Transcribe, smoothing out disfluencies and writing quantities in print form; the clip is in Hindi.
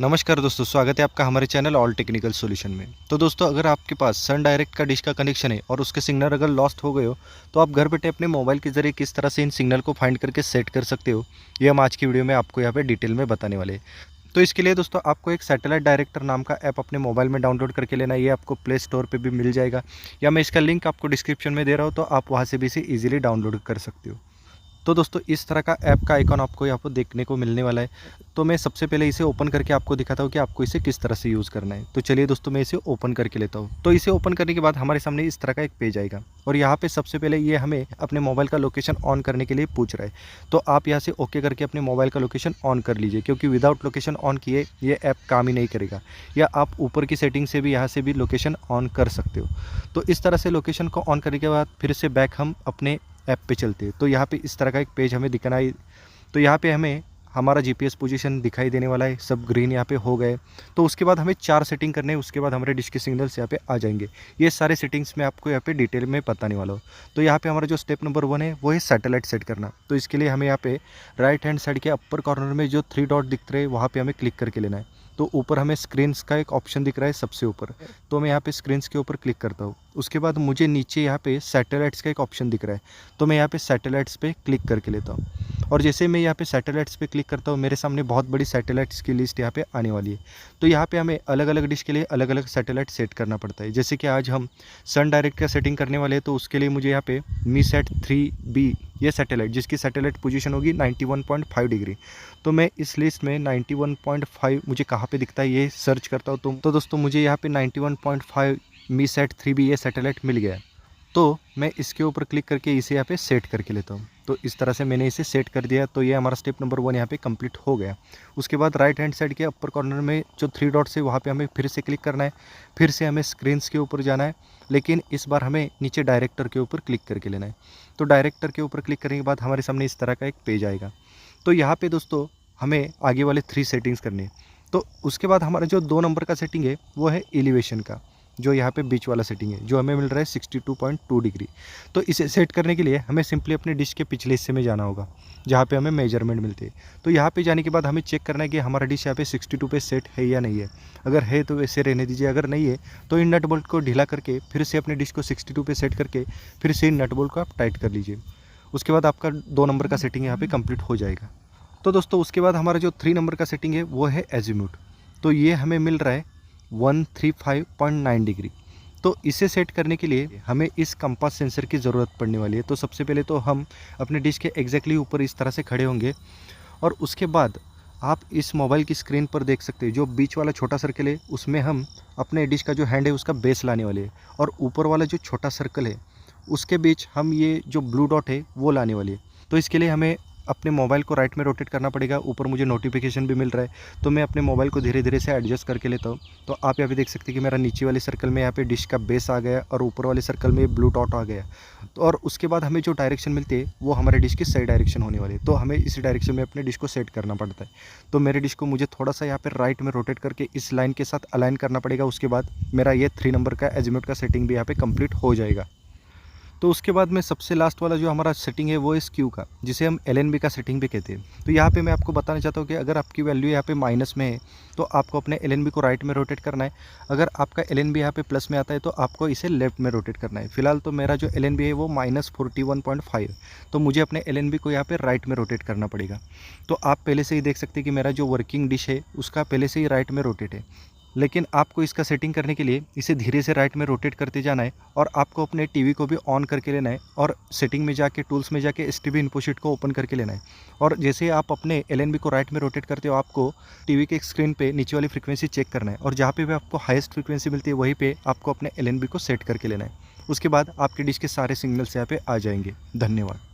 नमस्कार दोस्तों, स्वागत है आपका हमारे चैनल ऑल टेक्निकल सॉल्यूशन में। तो दोस्तों, अगर आपके पास सन डायरेक्ट का डिश का कनेक्शन है और उसके सिग्नल अगर लॉस्ट हो गए हो, तो आप घर बैठे अपने मोबाइल के ज़रिए किस तरह से इन सिग्नल को फाइंड करके सेट कर सकते हो, ये हम आज की वीडियो में आपको यहाँ पे डिटेल में बताने वाले हैं। तो इसके लिए दोस्तों आपको एक सैटेलाइट डायरेक्टर नाम का ऐप अपने मोबाइल में डाउनलोड करके लेना है। ये आपको प्ले स्टोर पे भी मिल जाएगा, या मैं इसका लिंक आपको डिस्क्रिप्शन में दे रहा हूँ, तो आप वहाँ से भी इसे ईजिली डाउनलोड कर सकते हो। तो दोस्तों, इस तरह का ऐप का आइकॉन आपको यहाँ पर देखने को मिलने वाला है। तो मैं सबसे पहले इसे ओपन करके आपको दिखाता हूँ कि आपको इसे किस तरह से यूज़ करना है। तो चलिए दोस्तों, मैं इसे ओपन करके लेता हूँ। तो इसे ओपन करने के बाद हमारे सामने इस तरह का एक पेज आएगा, और यहाँ पे सबसे पहले ये हमें अपने मोबाइल का लोकेशन ऑन करने के लिए पूछ रहा है। तो आप यहाँ से ओके करके अपने मोबाइल का लोकेशन ऑन कर लीजिए, क्योंकि विदाउट लोकेशन ऑन किए ये ऐप काम ही नहीं करेगा। या आप ऊपर की सेटिंग से भी यहाँ से भी लोकेशन ऑन कर सकते हो। तो इस तरह से लोकेशन को ऑन करने के बाद फिर से बैक हम अपने ऐप पे चलते हैं। तो यहाँ पे इस तरह का एक पेज हमें दिखना है। तो यहाँ पे हमें हमारा जीपीएस पोजीशन दिखाई देने वाला है, सब ग्रीन यहाँ पे हो गए। तो उसके बाद हमें 4 सेटिंग करने हैं, उसके बाद हमारे डिश के सिग्नल्स यहाँ पे आ जाएंगे। ये सारे सेटिंग्स मैं आपको यहाँ पे डिटेल में बताने वाला हूँ। तो यहाँ पे हमारा जो स्टेप नंबर 1 है वो है सैटेलाइट सेट करना। तो इसके लिए हमें यहाँ पे राइट हैंड साइड के अपर कॉर्नर में जो 3 डॉट दिख रहे हैं वहाँ पे हमें क्लिक करके लेना है। तो ऊपर हमें स्क्रीन्स का एक ऑप्शन दिख रहा है सबसे ऊपर, तो मैं यहाँ पे स्क्रीन्स के ऊपर क्लिक करता हूँ। उसके बाद मुझे नीचे यहाँ पे सैटेलाइट्स का एक ऑप्शन दिख रहा है, तो मैं यहाँ पे सैटेलाइट्स पे क्लिक करके लेता हूँ। और जैसे मैं यहाँ पे सैटेलाइट्स पे क्लिक करता हूँ, मेरे सामने बहुत बड़ी सैटेलाइट्स की लिस्ट यहाँ पे आने वाली है। तो यहाँ पे हमें अलग अलग डिश के लिए अलग अलग सैटेलाइट सेट करना पड़ता है। जैसे कि आज हम सन डायरेक्ट का सेटिंग करने वाले हैं, तो उसके लिए मुझे यहाँ पे मीसैट 3B ये सैटेलाइट, जिसकी सैटेलाइट पोजीशन होगी 91.5 डिग्री। तो मैं इस लिस्ट में 91.5 मुझे कहाँ पे दिखता है ये सर्च करता हूँ। तो दोस्तों, मुझे यहाँ पे 91.5 मीसैट 3B ये सैटेलाइट मिल गया है। तो मैं इसके ऊपर क्लिक करके इसे यहाँ पे सेट करके लेता हूँ। तो इस तरह से मैंने इसे सेट कर दिया। तो ये हमारा स्टेप नंबर 1 यहाँ पे कंप्लीट हो गया। उसके बाद राइट हैंड साइड के अपर कॉर्नर में जो 3 डॉट्स है वहाँ पे हमें फिर से क्लिक करना है। फिर से हमें स्क्रीन्स के ऊपर जाना है, लेकिन इस बार हमें नीचे डायरेक्टर के ऊपर क्लिक करके लेना है। तो डायरेक्टर के ऊपर क्लिक करने के बाद हमारे सामने इस तरह का एक पेज आएगा। तो यहाँ पर दोस्तों हमें आगे वाले 3 सेटिंग्स करनी है। तो उसके बाद हमारा जो 2 नंबर का सेटिंग है वो है एलिवेशन का, जो यहाँ पे बीच वाला सेटिंग है, जो हमें मिल रहा है 62.2 डिग्री। तो इसे सेट करने के लिए हमें सिंपली अपने डिश के पिछले हिस्से में जाना होगा, जहाँ पे हमें मेजरमेंट मिलते हैं। तो यहाँ पे जाने के बाद हमें चेक करना है कि हमारा डिश यहाँ पे 62 पे सेट है या नहीं है। अगर है तो वैसे रहने दीजिए, अगर नहीं है तो इन नट बोल्ट को ढीला करके फिर से अपने डिश को 62 पे सेट करके फिर से इन नट बोल्ट को आप टाइट कर लीजिए। उसके बाद आपका 2 नंबर का सेटिंग यहाँ पर कंप्लीट हो जाएगा। तो दोस्तों, उसके बाद हमारा जो 3 नंबर का सेटिंग है वो है एजीम्यूट। तो ये हमें मिल रहा है 135.9 डिग्री। तो इसे सेट करने के लिए हमें इस कंपास सेंसर की ज़रूरत पड़ने वाली है। तो सबसे पहले तो हम अपने डिश के एग्जैक्टली ऊपर इस तरह से खड़े होंगे, और उसके बाद आप इस मोबाइल की स्क्रीन पर देख सकते हैं जो बीच वाला छोटा सर्कल है, उसमें हम अपने डिश का जो हैंड है उसका बेस लाने वाले हैं, और ऊपर वाला जो छोटा सर्कल है उसके बीच हम ये जो ब्लू डॉट है वो लाने वाली है। तो इसके लिए हमें अपने मोबाइल को राइट में रोटेट करना पड़ेगा। ऊपर मुझे नोटिफिकेशन भी मिल रहा है, तो मैं अपने मोबाइल को धीरे धीरे से एडजस्ट करके लेता हूँ। तो आप यहाँ पे देख सकते हैं कि मेरा नीचे वाले सर्कल में यहाँ पे डिश का बेस आ गया, और ऊपर वाले सर्कल में ब्लू डॉट आ गया। तो और उसके बाद हमें जो डायरेक्शन मिलती है वो हमारे डिश की सही डायरेक्शन होने वाली है। तो हमें इसी डायरेक्शन में अपने डिश को सेट करना पड़ता है। तो मेरे डिश को मुझे थोड़ा सा यहाँ पर राइट में रोटेट करके इस लाइन के साथ अलाइन करना पड़ेगा। उसके बाद मेरा ये 3 नंबर का एजीम्यूट का सेटिंग भी यहाँ पे कंप्लीट हो जाएगा। तो उसके बाद में सबसे लास्ट वाला जो हमारा सेटिंग है वो है स्क्यू का, जिसे हम एलएनबी का सेटिंग भी कहते हैं। तो यहाँ पे मैं आपको बताना चाहता हूँ कि अगर आपकी वैल्यू यहाँ पे माइनस में है तो आपको अपने एलएनबी को राइट में रोटेट करना है। अगर आपका एलएनबी यहाँ पे प्लस में आता है तो आपको इसे लेफ्ट में रोटेट करना है। फिलहाल तो मेरा जो एलएनबी है वो -41.5, तो मुझे अपने एलएनबी को यहाँ पे राइट में रोटेट करना पड़ेगा। तो आप पहले से ही देख सकते हैं कि मेरा जो वर्किंग डिश है उसका पहले से ही राइट में रोटेट है, लेकिन आपको इसका सेटिंग करने के लिए इसे धीरे से राइट में रोटेट करते जाना है, और आपको अपने टीवी को भी ऑन करके लेना है, और सेटिंग में जाके टूल्स में जाके एसटीवी इनपुट शीट को ओपन करके लेना है। और जैसे आप अपने एलएनबी को राइट में रोटेट करते हो, आपको टीवी के स्क्रीन पे नीचे वाली फ्रीक्वेंसी चेक करना है, और जहाँ पे भी आपको हाईएस्ट फ्रीक्वेंसी मिलती है वहीं पे आपको अपने एलएनबी को सेट करके लेना है। उसके बाद आपके डिश के सारे सिग्नल्स यहाँ पे आ जाएंगे। धन्यवाद।